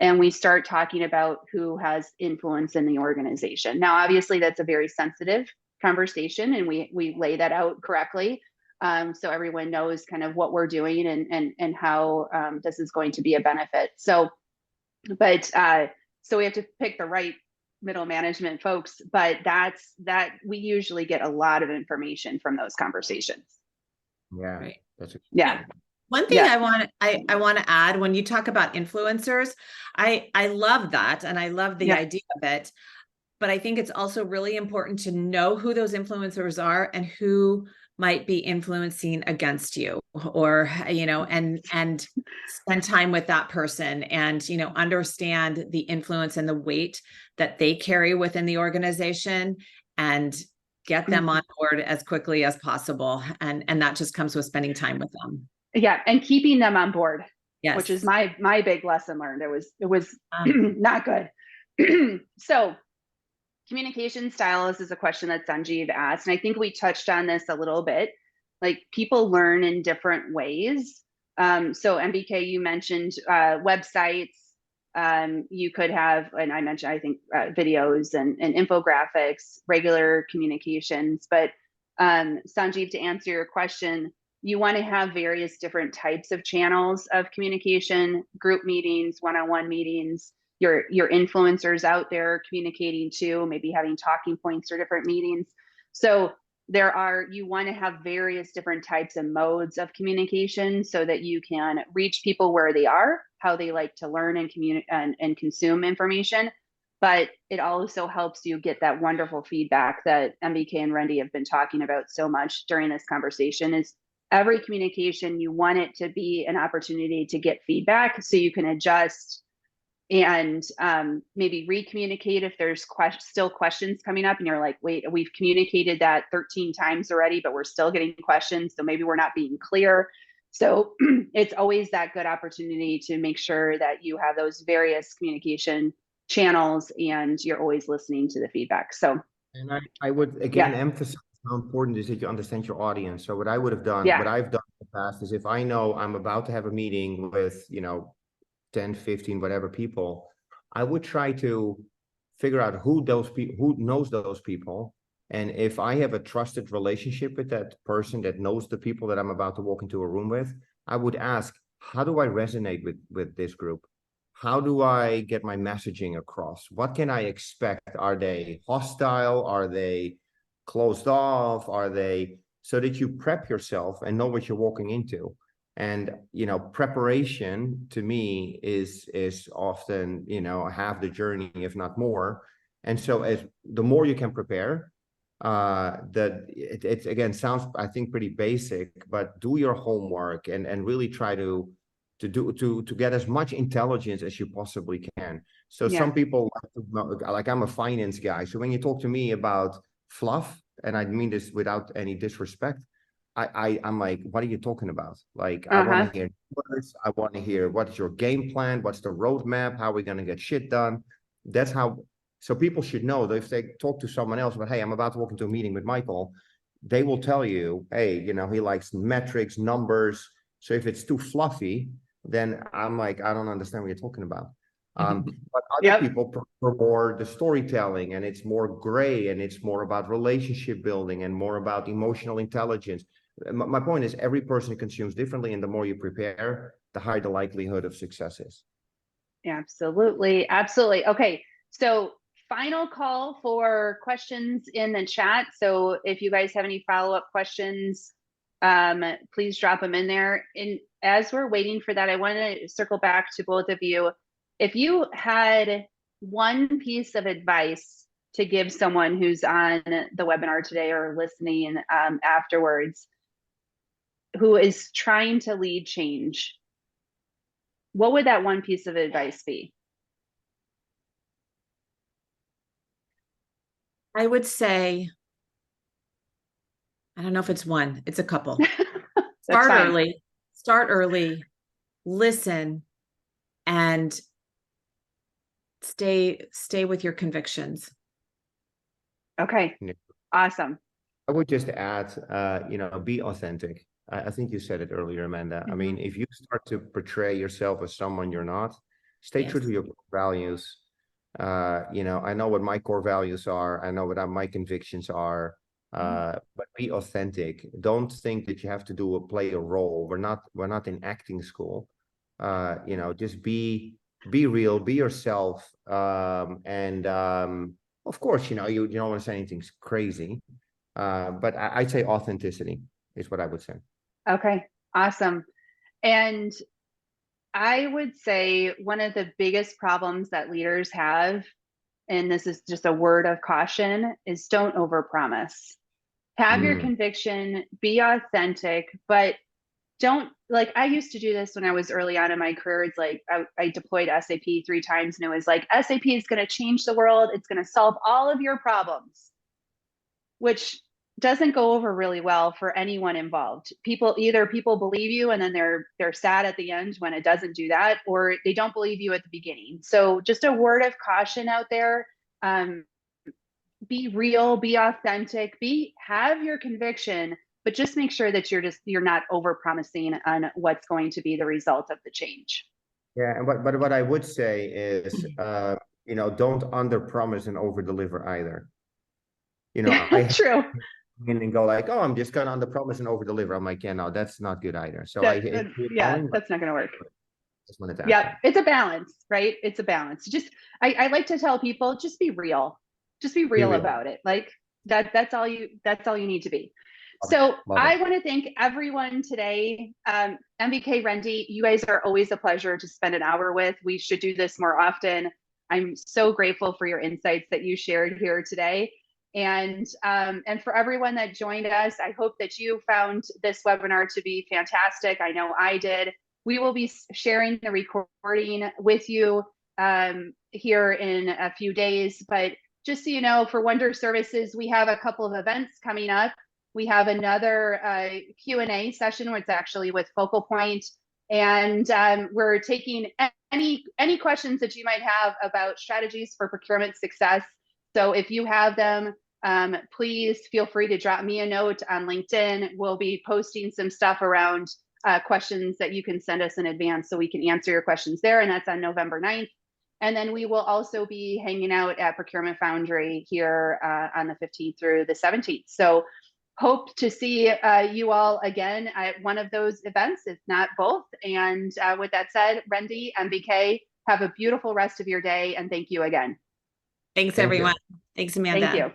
Speaker 1: and we start talking about who has influence in the organization. Now, obviously, that's a very sensitive conversation, and we lay that out correctly, so everyone knows kind of what we're doing and how this is going to be a benefit. So, but so we have to pick the right middle management folks, but that we usually get a lot of information from those conversations.
Speaker 3: Yeah,
Speaker 2: Right.
Speaker 1: Yeah.
Speaker 2: One thing I want to add, when you talk about influencers, I love that, and I love the idea of it, but I think it's also really important to know who those influencers are and who might be influencing against you, or, you know, and spend time with that person and, you know, understand the influence and the weight that they carry within the organization, and get them on board as quickly as possible. And that just comes with spending time with them.
Speaker 1: Yeah, and keeping them on board,
Speaker 2: Yes.
Speaker 1: which is my big lesson learned. It was not good. So communication styles is a question that Sanjeev asked, and I think we touched on this a little bit. Like, people learn in different ways. So MBK, you mentioned websites. You could have, and I mentioned, I think, videos and infographics, regular communications. But Sanjeev, to answer your question, you want to have various different types of channels of communication: group meetings, one-on-one meetings, your influencers out there communicating too, maybe having talking points or different meetings. So you want to have various different types of modes of communication so that you can reach people where they are, how they like to learn and communicate and consume information. But it also helps you get that wonderful feedback that MBK and Randy have been talking about so much during this conversation. Is every communication, you want it to be an opportunity to get feedback so you can adjust and maybe re-communicate if there's still questions coming up and you're like, wait, we've communicated that 13 times already, but we're still getting questions, so maybe we're not being clear. So it's always that good opportunity to make sure that you have those various communication channels and you're always listening to the feedback. So,
Speaker 3: and I would again emphasize how important it is that you understand your audience. So what I would have done, what I've done in the past, is if I know I'm about to have a meeting with, 10, 15, whatever people, I would try to figure out who knows those people. And if I have a trusted relationship with that person that knows the people that I'm about to walk into a room with, I would ask, how do I resonate with this group? How do I get my messaging across? What can I expect? Are they hostile? Are they closed off? So that you prep yourself and know what you're walking into. And, preparation to me is often, half the journey, if not more. And so the more you can prepare, it again sounds, I think, pretty basic, but do your homework and really try to get as much intelligence as you possibly can. So some people, like I'm a finance guy. So when you talk to me about fluff, and I mean this without any disrespect, I'm like, what are you talking about? Like, I want to hear numbers. I want to hear, what's your game plan? What's the roadmap? How are we going to get shit done? That's how. So people should know that if they talk to someone else, but hey, I'm about to walk into a meeting with Michael, they will tell you, hey, he likes metrics, numbers. So if it's too fluffy, then I'm like, I don't understand what you're talking about. But other people prefer more the storytelling, and it's more gray, and it's more about relationship building and more about emotional intelligence. My point is, every person consumes differently, and the more you prepare, the higher the likelihood of success is.
Speaker 1: Absolutely. Absolutely. Okay. So final call for questions in the chat. So if you guys have any follow-up questions, please drop them in there. And as we're waiting for that, I want to circle back to both of you. If you had one piece of advice to give someone who's on the webinar today or listening afterwards, who is trying to lead change, what would that one piece of advice be?
Speaker 2: I would say, I don't know if it's one, it's a couple. Start early, listen, and stay with your convictions.
Speaker 1: Okay.
Speaker 3: Yeah.
Speaker 1: Awesome.
Speaker 3: I would just add, be authentic. I think you said it earlier, Amanda. I mean, if you start to portray yourself as someone you're not, stay true to your core values. I know what my core values are. I know what my convictions are. But be authentic. Don't think that you have to play a role. We're not in acting school. Just be real, be yourself. Of course, you don't want to say anything crazy. But I'd say authenticity is what I would say.
Speaker 1: Okay, awesome. And I would say one of the biggest problems that leaders have, and this is just a word of caution, is don't overpromise. Have your conviction, be authentic, but don't, like, I used to do this when I was early on in my career. It's like I deployed SAP 3 times and it was like, SAP is going to change the world. It's going to solve all of your problems, which doesn't go over really well for anyone involved. People believe you and then they're sad at the end when it doesn't do that, or they don't believe you at the beginning. So just a word of caution out there. Be real, be authentic, have your conviction, but just make sure that you're not over promising on what's going to be the result of the change.
Speaker 3: Yeah, and what I would say is, don't under promise and over deliver either.
Speaker 1: True.
Speaker 3: And go like, oh, I'm just gonna under promise and over deliver. I'm like, yeah, no, that's not good either. So
Speaker 1: that's not going to work. Yeah, it's a balance, right? It's a balance. Just I like to tell people, just be real. Just be real about it. Like that's all you need to be. So I want to thank everyone today. MVK, Rendy, you guys are always a pleasure to spend an hour with. We should do this more often. I'm so grateful for your insights that you shared here today. And for everyone that joined us, I hope that you found this webinar to be fantastic. I know I did. We will be sharing the recording with you here in a few days. But just so you know, for Wonder Services, we have a couple of events coming up. We have another Q&A session, which is actually with Focal Point. And we're taking any questions that you might have about strategies for procurement success. So if you have them, please feel free to drop me a note on LinkedIn. We'll be posting some stuff around questions that you can send us in advance so we can answer your questions there. And that's on November 9th. And then we will also be hanging out at Procurement Foundry here on the 15th through the 17th. So hope to see you all again at one of those events, if not both. And with that said, Rendy, MVK, have a beautiful rest of your day. And thank you again.
Speaker 2: Thanks, everyone. Thanks, Amanda.
Speaker 1: Thank you.